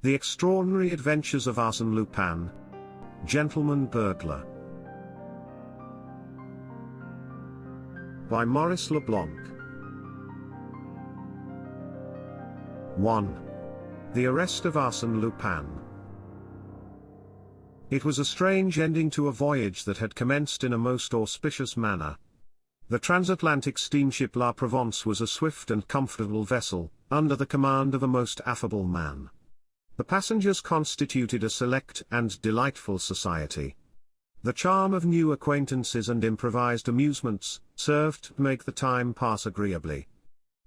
The Extraordinary Adventures of Arsène Lupin, Gentleman-Burglar. By Maurice Leblanc. 1. The Arrest of Arsène Lupin. It was a strange ending to a voyage that had commenced in a most auspicious manner. The transatlantic steamship La Provence was a swift and comfortable vessel, under the command of a most affable man. The passengers constituted a select and delightful society. The charm of new acquaintances and improvised amusements served to make the time pass agreeably.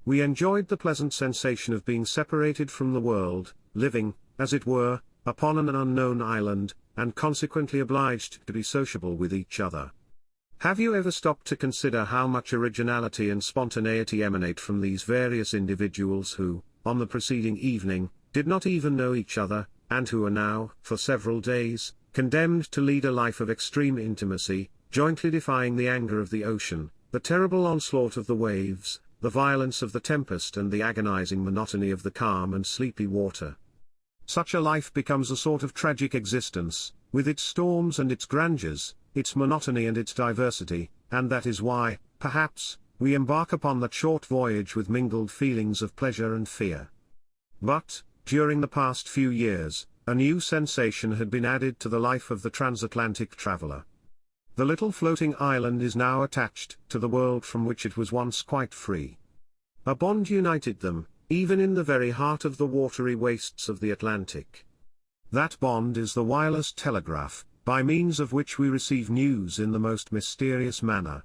We enjoyed the pleasant sensation of being separated from the world, living, as it were, upon an unknown island, and consequently obliged to be sociable with each other. Have you ever stopped to consider how much originality and spontaneity emanate from these various individuals who, on the preceding evening, did not even know each other, and who are now, for several days, condemned to lead a life of extreme intimacy, jointly defying the anger of the ocean, the terrible onslaught of the waves, the violence of the tempest and the agonizing monotony of the calm and sleepy water? Such a life becomes a sort of tragic existence, with its storms and its grandeurs, its monotony and its diversity, and that is why, perhaps, we embark upon that short voyage with mingled feelings of pleasure and fear. But, during the past few years, a new sensation had been added to the life of the transatlantic traveler. The little floating island is now attached to the world from which it was once quite free. A bond united them, even in the very heart of the watery wastes of the Atlantic. That bond is the wireless telegraph, by means of which we receive news in the most mysterious manner.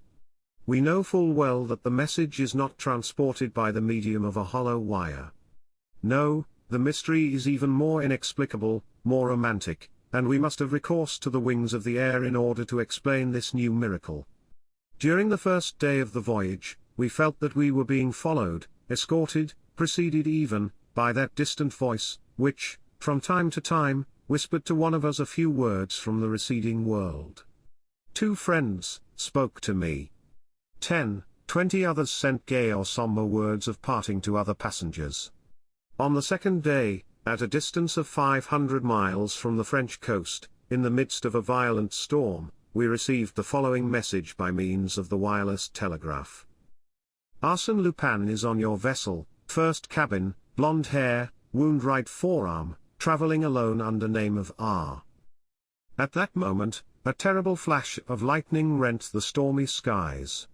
We know full well that the message is not transported by the medium of a hollow wire. No, the mystery is even more inexplicable, more romantic, and we must have recourse to the wings of the air in order to explain this new miracle. During the first day of the voyage, we felt that we were being followed, escorted, preceded even, by that distant voice, which, from time to time, whispered to one of us a few words from the receding world. 2 friends spoke to me. 10, 20 others sent gay or sombre words of parting to other passengers. On the second day, at a distance of 500 miles from the French coast, in the midst of a violent storm, we received the following message by means of the wireless telegraph. Arsène Lupin is on your vessel, first cabin, blonde hair, wound right forearm, traveling alone under name of R. At that moment, a terrible flash of lightning rent the stormy skies.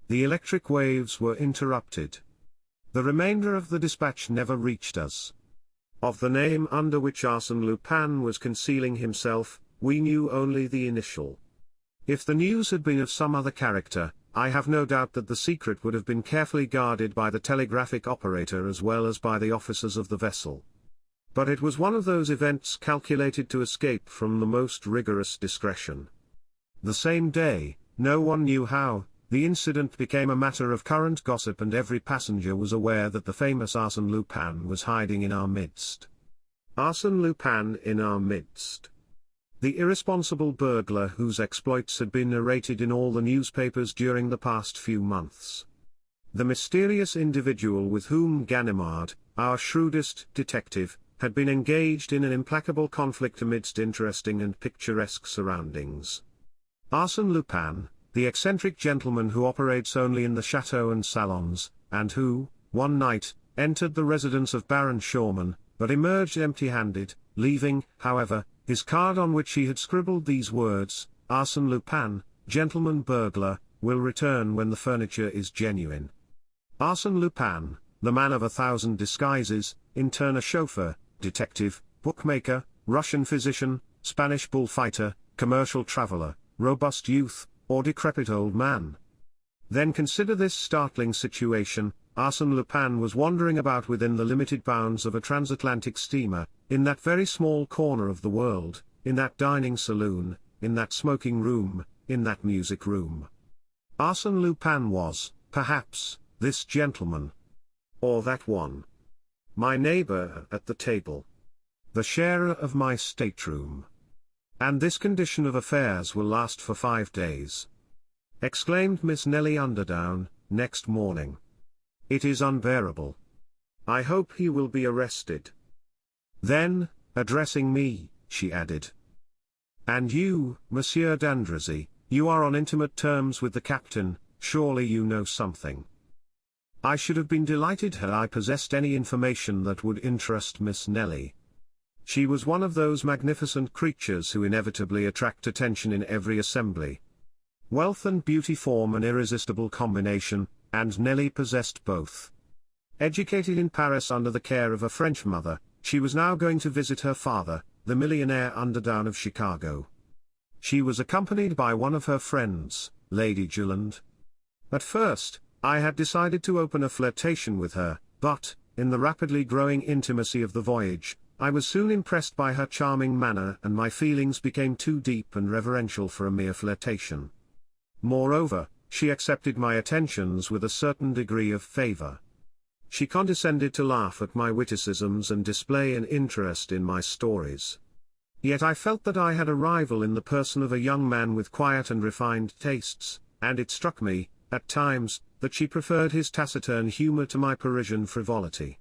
The electric waves were interrupted. The remainder of the dispatch never reached us. Of the name under which Arsène Lupin was concealing himself, we knew only the initial. If the news had been of some other character, I have no doubt that the secret would have been carefully guarded by the telegraphic operator as well as by the officers of the vessel. But it was one of those events calculated to escape from the most rigorous discretion. The same day, no one knew how, the incident became a matter of current gossip, and every passenger was aware that the famous Arsène Lupin was hiding in our midst. Arsène Lupin in our midst. The irresponsible burglar whose exploits had been narrated in all the newspapers during the past few months. The mysterious individual with whom Ganimard, our shrewdest detective, had been engaged in an implacable conflict amidst interesting and picturesque surroundings. Arsène Lupin, the eccentric gentleman who operates only in the chateaux and salons, and who, one night, entered the residence of Baron Schaumann, but emerged empty-handed, leaving, however, his card on which he had scribbled these words: Arsène Lupin, gentleman-burglar, will return when the furniture is genuine. Arsène Lupin, the man of 1,000 disguises, in turn a chauffeur, detective, bookmaker, Russian physician, Spanish bullfighter, commercial traveler, robust youth, or decrepit old man. Then consider this startling situation: Arsène Lupin was wandering about within the limited bounds of a transatlantic steamer, in that very small corner of the world, in that dining saloon, in that smoking room, in that music room. Arsène Lupin was, perhaps, this gentleman. Or that one. My neighbor at the table. The sharer of my stateroom. And this condition of affairs will last for 5 days, exclaimed Miss Nellie Underdown, next morning. It is unbearable. I hope he will be arrested. Then, addressing me, she added, "And you, Monsieur d'Andrézy, you are on intimate terms with the captain, surely you know something." I should have been delighted had I possessed any information that would interest Miss Nelly. She was one of those magnificent creatures who inevitably attract attention in every assembly. Wealth and beauty form an irresistible combination, and Nelly possessed both. Educated in Paris under the care of a French mother, she was now going to visit her father, the millionaire underdown of Chicago. She was accompanied by one of her friends, Lady Julland. At first, I had decided to open a flirtation with her, but, in the rapidly growing intimacy of the voyage, I was soon impressed by her charming manner and my feelings became too deep and reverential for a mere flirtation. Moreover, she accepted my attentions with a certain degree of favor. She condescended to laugh at my witticisms and display an interest in my stories. Yet I felt that I had a rival in the person of a young man with quiet and refined tastes, and it struck me, at times, that she preferred his taciturn humor to my Parisian frivolity.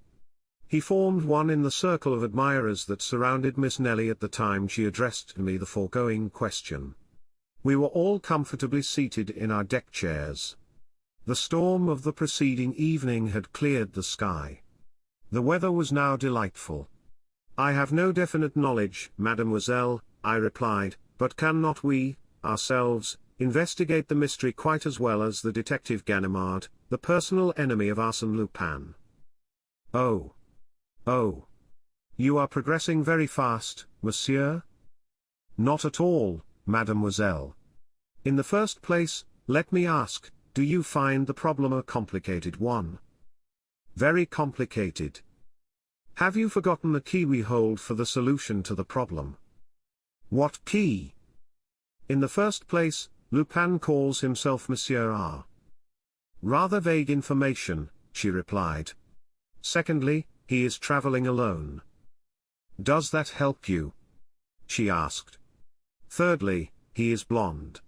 He formed one in the circle of admirers that surrounded Miss Nelly at the time she addressed to me the foregoing question. We were all comfortably seated in our deck chairs. The storm of the preceding evening had cleared the sky. The weather was now delightful. "I have no definite knowledge, mademoiselle," I replied, "but cannot we, ourselves, investigate the mystery quite as well as the detective Ganimard, the personal enemy of Arsène Lupin?" Oh. You are progressing very fast, monsieur?" "Not at all, mademoiselle. In the first place, let me ask, do you find the problem a complicated one?" "Very complicated." "Have you forgotten the key we hold for the solution to the problem?" "What key?" "In the first place, Lupin calls himself Monsieur R." "Rather vague information," she replied. "Secondly, he is traveling alone." "Does that help you?" she asked. "Thirdly, he is blonde."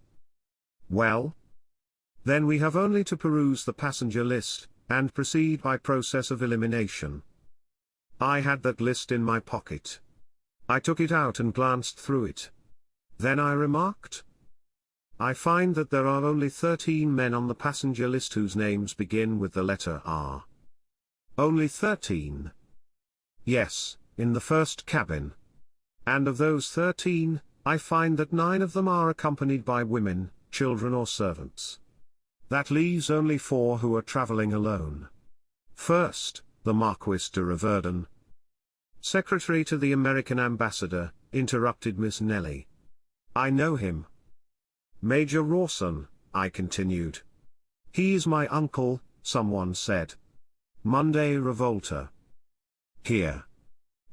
"Well? Then we have only to peruse the passenger list, and proceed by process of elimination." I had that list in my pocket. I took it out and glanced through it. Then I remarked, "I find that there are only 13 men on the passenger list whose names begin with the letter R." "Only 13? "Yes, in the first cabin. And of those 13, I find that 9 of them are accompanied by women, children or servants. That leaves only 4 who are traveling alone. First, the Marquis de Raverdan." "Secretary to the American ambassador," interrupted Miss Nelly. "I know him." "Major Rawson," I continued. "He is my uncle," someone said. "Monday Revolta." "Here!"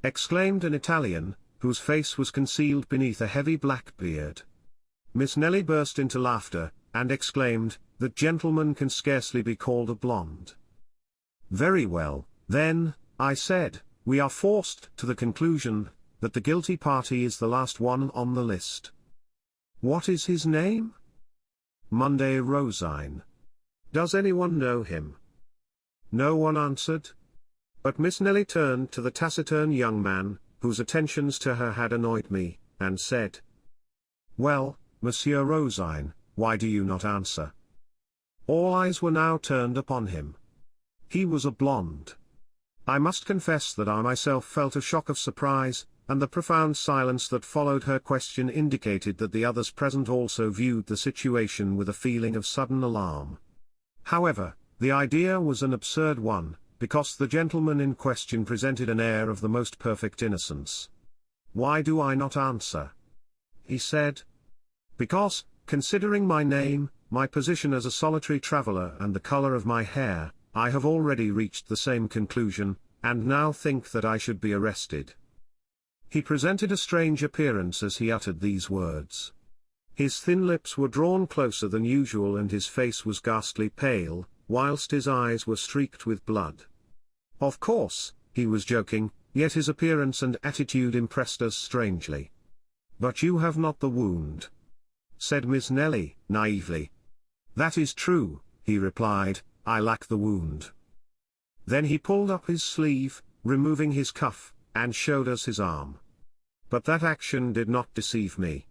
exclaimed an Italian, whose face was concealed beneath a heavy black beard. Miss Nelly burst into laughter, and exclaimed, "That gentleman can scarcely be called a blonde." "Very well, then," I said, "we are forced to the conclusion that the guilty party is the last one on the list." "What is his name?" "Monday Rosine." "Does anyone know him?" No one answered. But Miss Nelly turned to the taciturn young man, whose attentions to her had annoyed me, and said, "Well, Monsieur Rosine, why do you not answer?" All eyes were now turned upon him. He was a blonde. I must confess that I myself felt a shock of surprise, and the profound silence that followed her question indicated that the others present also viewed the situation with a feeling of sudden alarm. However, the idea was an absurd one, because the gentleman in question presented an air of the most perfect innocence. "Why do I not answer?" he said. "Because, considering my name, my position as a solitary traveler and the color of my hair, I have already reached the same conclusion, and now think that I should be arrested." He presented a strange appearance as he uttered these words. His thin lips were drawn closer than usual and his face was ghastly pale, whilst his eyes were streaked with blood. Of course, he was joking, yet his appearance and attitude impressed us strangely. "But you have not the wound," said Miss Nelly, naively. "That is true," he replied, "I lack the wound." Then he pulled up his sleeve, removing his cuff, and showed us his arm. But that action did not deceive me.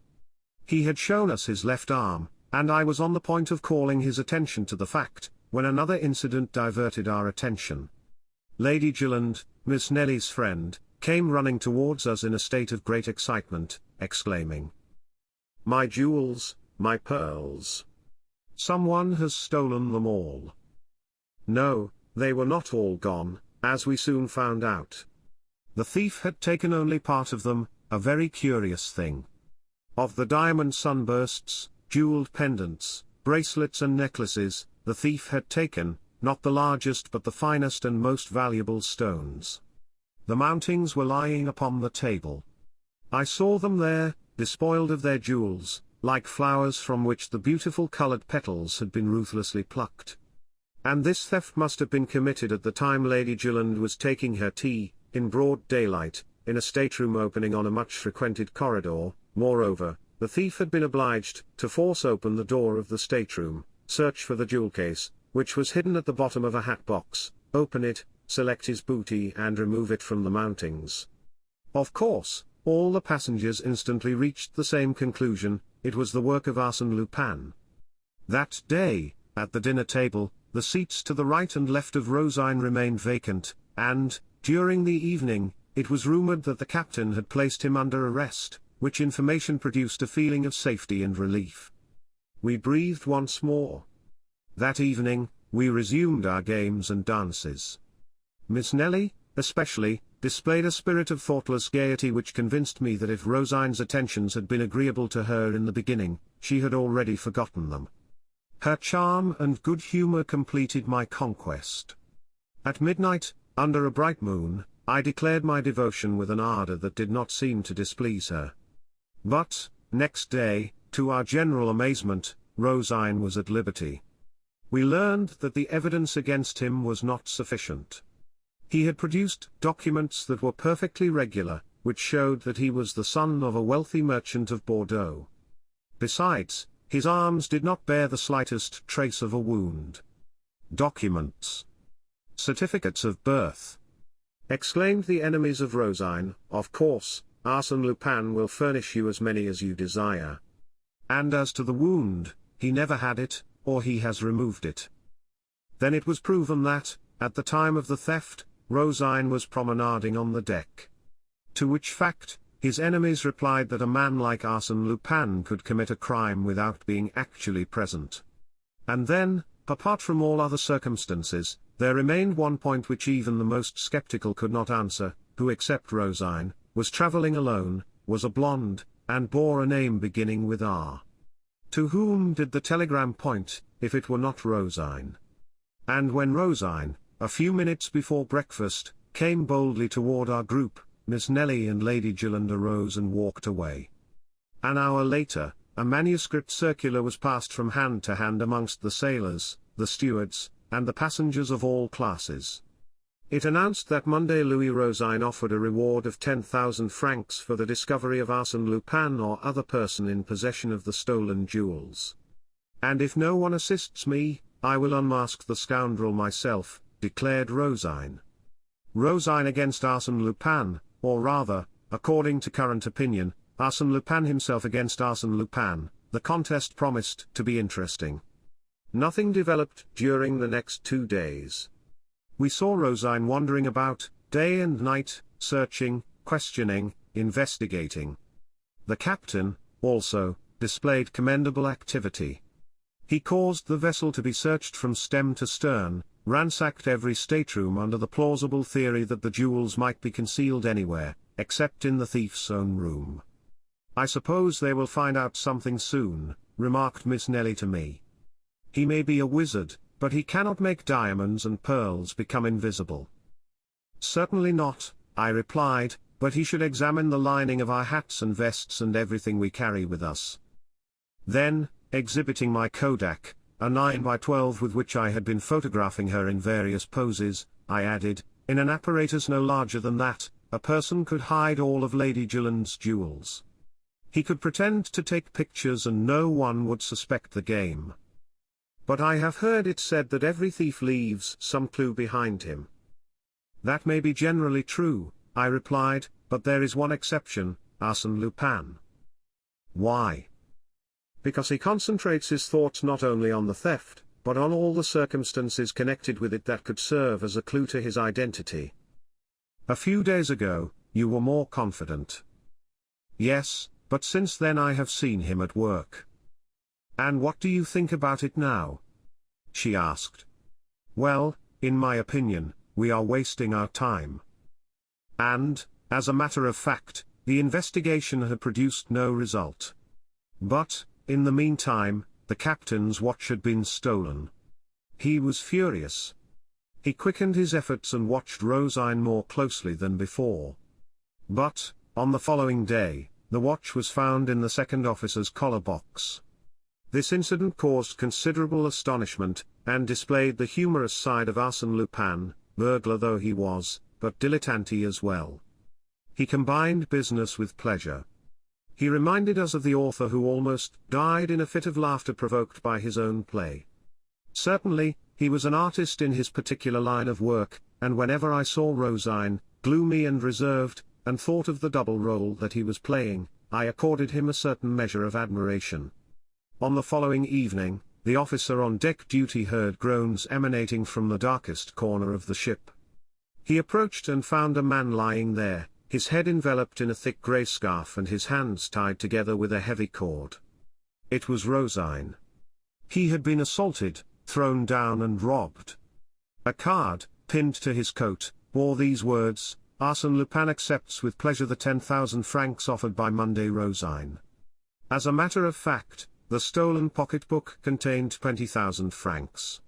He had shown us his left arm, and I was on the point of calling his attention to the fact, when another incident diverted our attention. Lady Gilland, Miss Nelly's friend, came running towards us in a state of great excitement, exclaiming, "My jewels, my pearls! Someone has stolen them all." No, they were not all gone, as we soon found out. The thief had taken only part of them, a very curious thing. Of the diamond sunbursts, jeweled pendants, bracelets and necklaces, the thief had taken, not the largest but the finest and most valuable stones. The mountings were lying upon the table. I saw them there, despoiled of their jewels, like flowers from which the beautiful colored petals had been ruthlessly plucked. And this theft must have been committed at the time Lady Gilland was taking her tea, in broad daylight, in a stateroom opening on a much-frequented corridor. Moreover, the thief had been obliged to force open the door of the stateroom, search for the jewel case, which was hidden at the bottom of a hat box, open it, select his booty and remove it from the mountings. Of course, all the passengers instantly reached the same conclusion: it was the work of Arsène Lupin. That day, at the dinner table, the seats to the right and left of Rosine remained vacant, and, during the evening, it was rumored that the captain had placed him under arrest, which information produced a feeling of safety and relief. We breathed once more. That evening, we resumed our games and dances. Miss Nelly, especially, displayed a spirit of thoughtless gaiety which convinced me that if Rosine's attentions had been agreeable to her in the beginning, she had already forgotten them. Her charm and good humor completed my conquest. At midnight, under a bright moon, I declared my devotion with an ardor that did not seem to displease her. But, next day, to our general amazement, Rosine was at liberty. We learned that the evidence against him was not sufficient. He had produced documents that were perfectly regular, which showed that he was the son of a wealthy merchant of Bordeaux. Besides, his arms did not bear the slightest trace of a wound. "Documents! Certificates of birth!" exclaimed the enemies of Rosine. "Of course, Arsène Lupin will furnish you as many as you desire. And as to the wound, he never had it, or he has removed it." Then it was proven that, at the time of the theft, Rosine was promenading on the deck. To which fact, his enemies replied that a man like Arsène Lupin could commit a crime without being actually present. And then, apart from all other circumstances, there remained one point which even the most skeptical could not answer: who except Rosine was traveling alone, was a blonde, and bore a name beginning with R. To whom did the telegram point, if it were not Rosine? And when Rosine, a few minutes before breakfast, came boldly toward our group, Miss Nelly and Lady Gilland arose and walked away. An hour later, a manuscript circular was passed from hand to hand amongst the sailors, the stewards, and the passengers of all classes. It announced that Monday Louis Rosine offered a reward of 10,000 francs for the discovery of Arsène Lupin or other person in possession of the stolen jewels. "And if no one assists me, I will unmask the scoundrel myself," declared Rosine. Rosine against Arsène Lupin, or rather, according to current opinion, Arsène Lupin himself against Arsène Lupin. The contest promised to be interesting. Nothing developed during the next 2 days. We saw Rosine wandering about, day and night, searching, questioning, investigating. The captain, also, displayed commendable activity. He caused the vessel to be searched from stem to stern, ransacked every stateroom under the plausible theory that the jewels might be concealed anywhere, except in the thief's own room. "I suppose they will find out something soon," remarked Miss Nelly to me. "He may be a wizard, but he cannot make diamonds and pearls become invisible." "Certainly not," I replied, "but he should examine the lining of our hats and vests and everything we carry with us." Then, exhibiting my Kodak, a 9x12 with which I had been photographing her in various poses, I added, "In an apparatus no larger than that, a person could hide all of Lady Gilland's jewels. He could pretend to take pictures and no one would suspect the game. But I have heard it said that every thief leaves some clue behind him." "That may be generally true, I replied, but there is one exception, Arsène Lupin. Why? Because he concentrates his thoughts not only on the theft, but on all the circumstances connected with it that could serve as a clue to his identity. A few days ago, you were more confident. Yes, but since then I have seen him at work. And what do you think about it now? She asked. Well, in my opinion, we are wasting our time. And, as a matter of fact, the investigation had produced no result. But, in the meantime, the captain's watch had been stolen. He was furious. He quickened his efforts and watched Rosine more closely than before. But, on the following day, the watch was found in the second officer's collar box. This incident caused considerable astonishment, and displayed the humorous side of Arsène Lupin, burglar though he was, but dilettante as well. He combined business with pleasure. He reminded us of the author who almost died in a fit of laughter provoked by his own play. Certainly, he was an artist in his particular line of work, and whenever I saw Rosine, gloomy and reserved, and thought of the double role that he was playing, I accorded him a certain measure of admiration. On the following evening, the officer on deck duty heard groans emanating from the darkest corner of the ship. He approached and found a man lying there, his head enveloped in a thick grey scarf and his hands tied together with a heavy cord. It was Rosine. He had been assaulted, thrown down and robbed. A card, pinned to his coat, bore these words: Arsène Lupin accepts with pleasure the 10,000 francs offered by Monday Rosine. As a matter of fact, the stolen pocketbook contained 20,000 francs.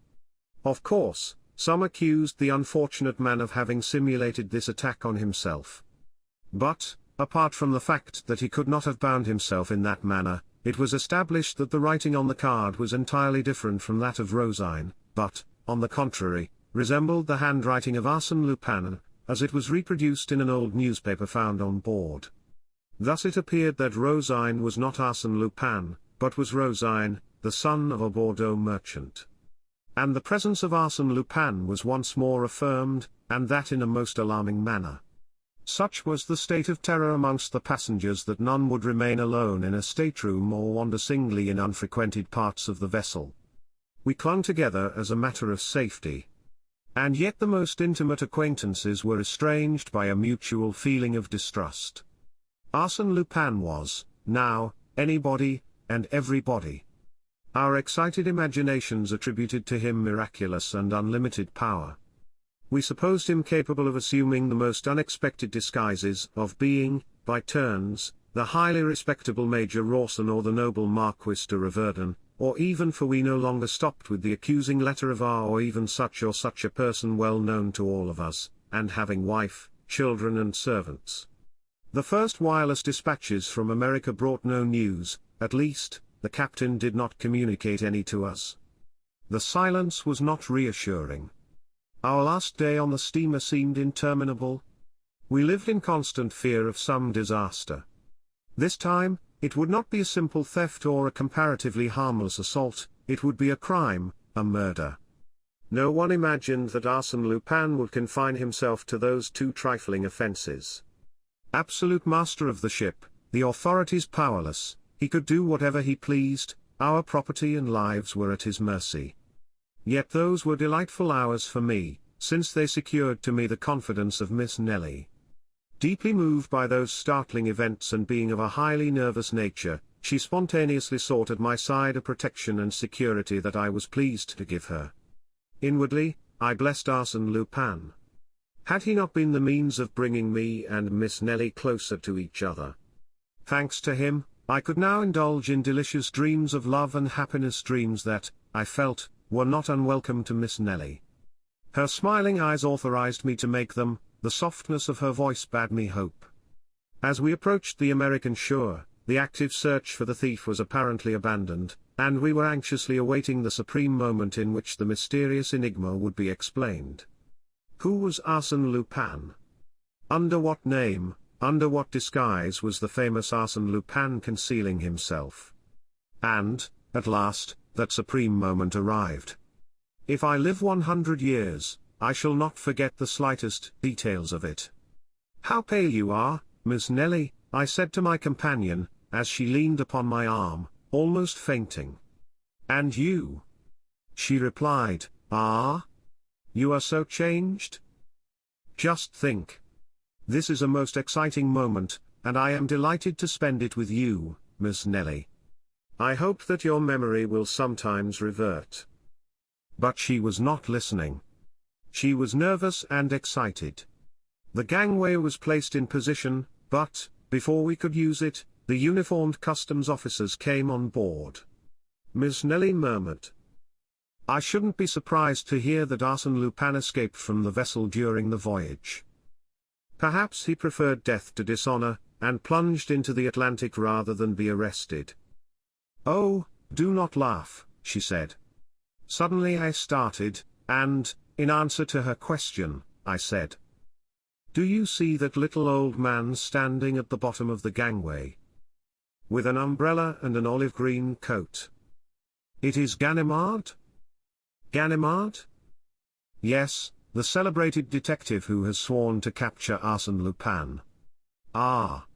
Of course, some accused the unfortunate man of having simulated this attack on himself. But, apart from the fact that he could not have bound himself in that manner, it was established that the writing on the card was entirely different from that of Rosine, but, on the contrary, resembled the handwriting of Arsène Lupin, as it was reproduced in an old newspaper found on board. Thus it appeared that Rosine was not Arsène Lupin, but was Rosine, the son of a Bordeaux merchant. And the presence of Arsène Lupin was once more affirmed, and that in a most alarming manner. Such was the state of terror amongst the passengers that none would remain alone in a stateroom or wander singly in unfrequented parts of the vessel. We clung together as a matter of safety. And yet the most intimate acquaintances were estranged by a mutual feeling of distrust. Arsène Lupin was, now, anybody, and everybody. Our excited imaginations attributed to him miraculous and unlimited power. We supposed him capable of assuming the most unexpected disguises, of being, by turns, the highly respectable Major Rawson or the noble Marquis de Riverdun, or even, for we no longer stopped with the accusing letter of R, or even such or such a person well known to all of us, and having wife, children and servants. The first wireless dispatches from America brought no news, at least, the captain did not communicate any to us. The silence was not reassuring. Our last day on the steamer seemed interminable. We lived in constant fear of some disaster. This time, it would not be a simple theft or a comparatively harmless assault, it would be a crime, a murder. No one imagined that Arsène Lupin would confine himself to those two trifling offences. Absolute master of the ship, the authorities powerless, he could do whatever he pleased, our property and lives were at his mercy. Yet those were delightful hours for me, since they secured to me the confidence of Miss Nelly. Deeply moved by those startling events and being of a highly nervous nature, she spontaneously sought at my side a protection and security that I was pleased to give her. Inwardly, I blessed Arsène Lupin. Had he not been the means of bringing me and Miss Nelly closer to each other? Thanks to him, I could now indulge in delicious dreams of love and happiness, dreams that, I felt, were not unwelcome to Miss Nelly. Her smiling eyes authorized me to make them, the softness of her voice bade me hope. As we approached the American shore, the active search for the thief was apparently abandoned, and we were anxiously awaiting the supreme moment in which the mysterious enigma would be explained. Who was Arsène Lupin? Under what name, under what disguise was the famous Arsène Lupin concealing himself? And, at last, that supreme moment arrived. If I live 100 years, I shall not forget the slightest details of it. "How pale you are, Miss Nelly," I said to my companion, as she leaned upon my arm, almost fainting. "And you?" she replied, "Ah? You are so changed? Just think. This is a most exciting moment, and I am delighted to spend it with you, Miss Nelly. I hope that your memory will sometimes revert." But she was not listening. She was nervous and excited. The gangway was placed in position, but, before we could use it, the uniformed customs officers came on board. Miss Nelly murmured, "I shouldn't be surprised to hear that Arsène Lupin escaped from the vessel during the voyage. Perhaps he preferred death to dishonor, and plunged into the Atlantic rather than be arrested." "Oh, do not laugh," she said. Suddenly I started, and, in answer to her question, I said, "Do you see that little old man standing at the bottom of the gangway? With an umbrella and an olive green coat? It is Ganimard?" "Ganimard?" "Yes, the celebrated detective who has sworn to capture Arsène Lupin." "Ah.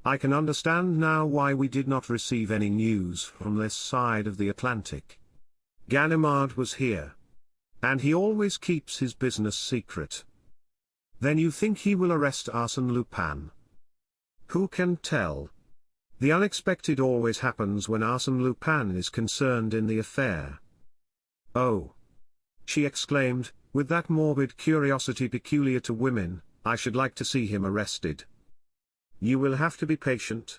I can understand now why we did not receive any news from this side of the Atlantic. Ganimard was here. And he always keeps his business secret. Then you think he will arrest Arsène Lupin?" "Who can tell? The unexpected always happens when Arsène Lupin is concerned in the affair." "Oh!" she exclaimed, with that morbid curiosity peculiar to women, "I should like to see him arrested." "You will have to be patient.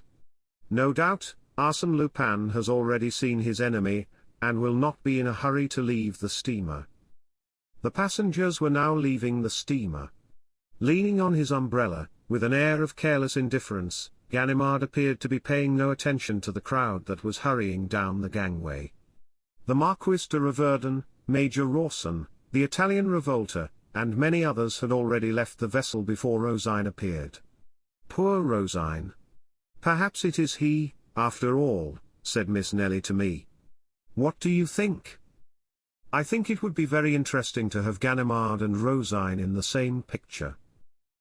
No doubt, Arsène Lupin has already seen his enemy, and will not be in a hurry to leave the steamer." The passengers were now leaving the steamer. Leaning on his umbrella, with an air of careless indifference, Ganimard appeared to be paying no attention to the crowd that was hurrying down the gangway. The Marquis de Raverdan, Major Rawson, the Italian revolter, and many others had already left the vessel before Rosine appeared. "Poor Rosine. Perhaps it is he, after all," said Miss Nelly to me. "What do you think?" "I think it would be very interesting to have Ganimard and Rosine in the same picture.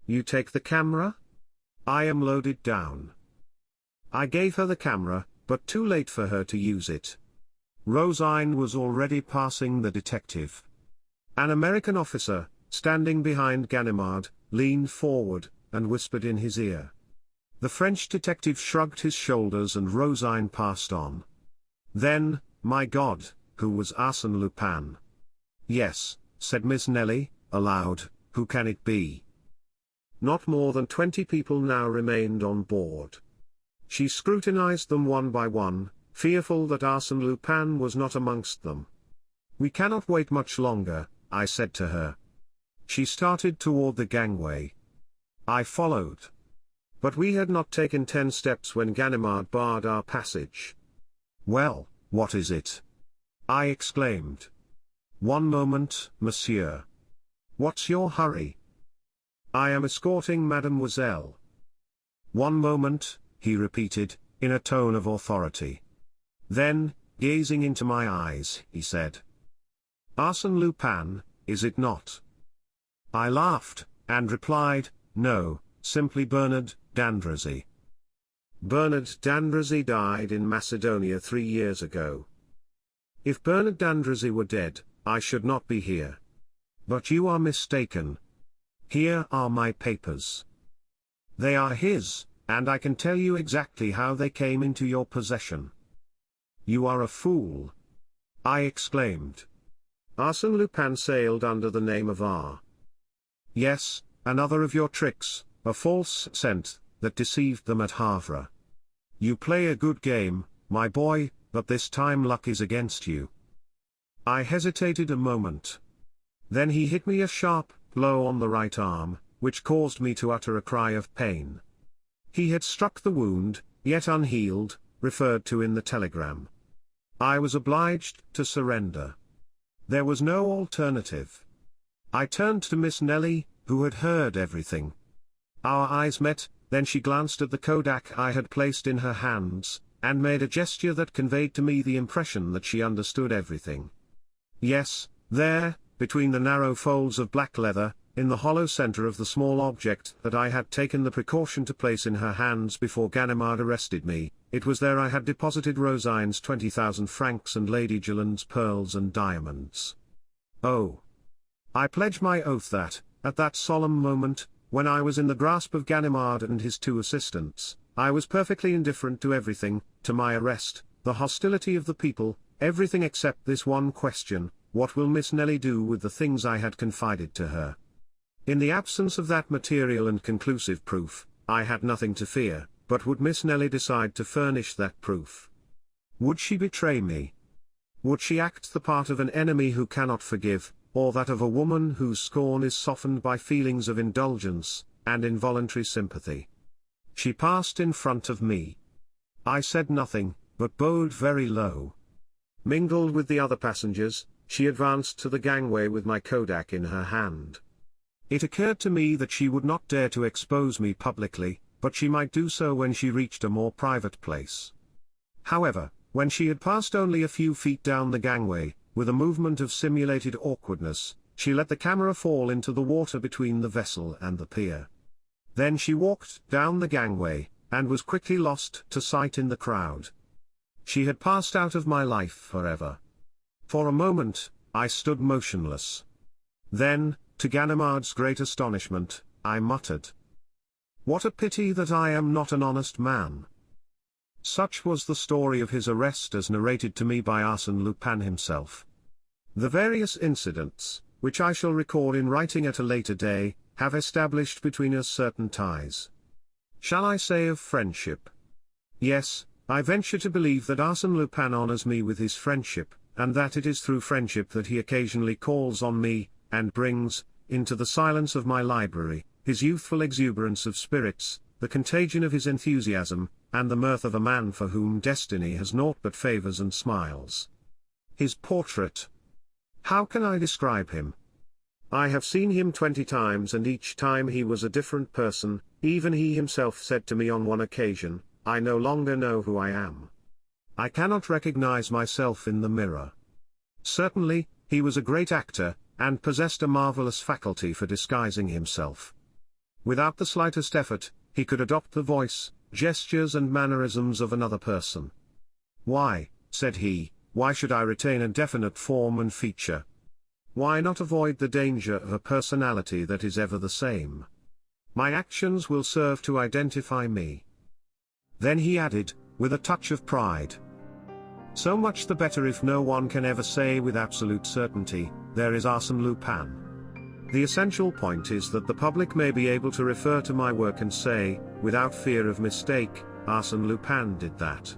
You take the camera? I am loaded down." I gave her the camera, but too late for her to use it. Rosine was already passing the detective. An American officer, standing behind Ganimard, leaned forward, and whispered in his ear. The French detective shrugged his shoulders and Rosine passed on. Then, my God, who was Arsène Lupin? "Yes," said Miss Nelly, aloud, "who can it be?" Not more than 20 people now remained on board. She scrutinized them one by one, fearful that Arsène Lupin was not amongst them. "We cannot wait much longer," I said to her. She started toward the gangway. I followed. But we had not taken 10 steps when Ganimard barred our passage. "Well, what is it?" I exclaimed. "One moment, monsieur. What's your hurry?" "I am escorting mademoiselle." "One moment," he repeated, in a tone of authority. Then, gazing into my eyes, he said, "Arsène Lupin, is it not?" I laughed, and replied, "No, simply Bernard d'Andrézy." "Bernard d'Andrézy died in Macedonia 3 years ago. If Bernard d'Andrézy were dead, I should not be here. But you are mistaken. Here are my papers. They are his, and I can tell you exactly how they came into your possession." "You are a fool!" I exclaimed. "Arsène Lupin sailed under the name of R." "Yes, another of your tricks, a false scent, that deceived them at Havre. You play a good game, my boy, but this time luck is against you." I hesitated a moment. Then he hit me a sharp blow on the right arm, which caused me to utter a cry of pain. He had struck the wound, yet unhealed, referred to in the telegram. I was obliged to surrender. There was no alternative. I turned to Miss Nelly, who had heard everything. Our eyes met, then she glanced at the kodak I had placed in her hands, and made a gesture that conveyed to me the impression that she understood everything. Yes, there, between the narrow folds of black leather, in the hollow center of the small object that I had taken the precaution to place in her hands before Ganimard arrested me, it was there I had deposited Rosine's 20,000 francs and Lady Gilland's pearls and diamonds. Oh! I pledge my oath that, at that solemn moment, when I was in the grasp of Ganimard and his two assistants, I was perfectly indifferent to everything, to my arrest, the hostility of the people, everything except this one question: what will Miss Nelly do with the things I had confided to her? In the absence of that material and conclusive proof, I had nothing to fear, but would Miss Nelly decide to furnish that proof? Would she betray me? Would she act the part of an enemy who cannot forgive, or that of a woman whose scorn is softened by feelings of indulgence, and involuntary sympathy? She passed in front of me. I said nothing, but bowed very low. Mingled with the other passengers, she advanced to the gangway with my kodak in her hand. It occurred to me that she would not dare to expose me publicly, but she might do so when she reached a more private place. However, when she had passed only a few feet down the gangway, with a movement of simulated awkwardness, she let the camera fall into the water between the vessel and the pier. Then she walked down the gangway, and was quickly lost to sight in the crowd. She had passed out of my life forever. For a moment, I stood motionless. Then, to Ganimard's great astonishment, I muttered, "What a pity that I am not an honest man." Such was the story of his arrest as narrated to me by Arsène Lupin himself. The various incidents, which I shall record in writing at a later day, have established between us certain ties. Shall I say of friendship? Yes, I venture to believe that Arsène Lupin honors me with his friendship, and that it is through friendship that he occasionally calls on me, and brings, into the silence of my library, his youthful exuberance of spirits, the contagion of his enthusiasm, and the mirth of a man for whom destiny has naught but favors and smiles. His portrait. How can I describe him? I have seen him 20 times, and each time he was a different person. Even he himself said to me on one occasion, "I no longer know who I am. I cannot recognize myself in the mirror." Certainly, he was a great actor, and possessed a marvelous faculty for disguising himself. Without the slightest effort, he could adopt the voice, gestures and mannerisms of another person. "Why," said he, "why should I retain a definite form and feature? Why not avoid the danger of a personality that is ever the same? My actions will serve to identify me." Then he added, with a touch of pride, "So much the better if no one can ever say with absolute certainty, 'There is Arsène Lupin.' The essential point is that the public may be able to refer to my work and say, without fear of mistake, 'Arsène Lupin did that.'"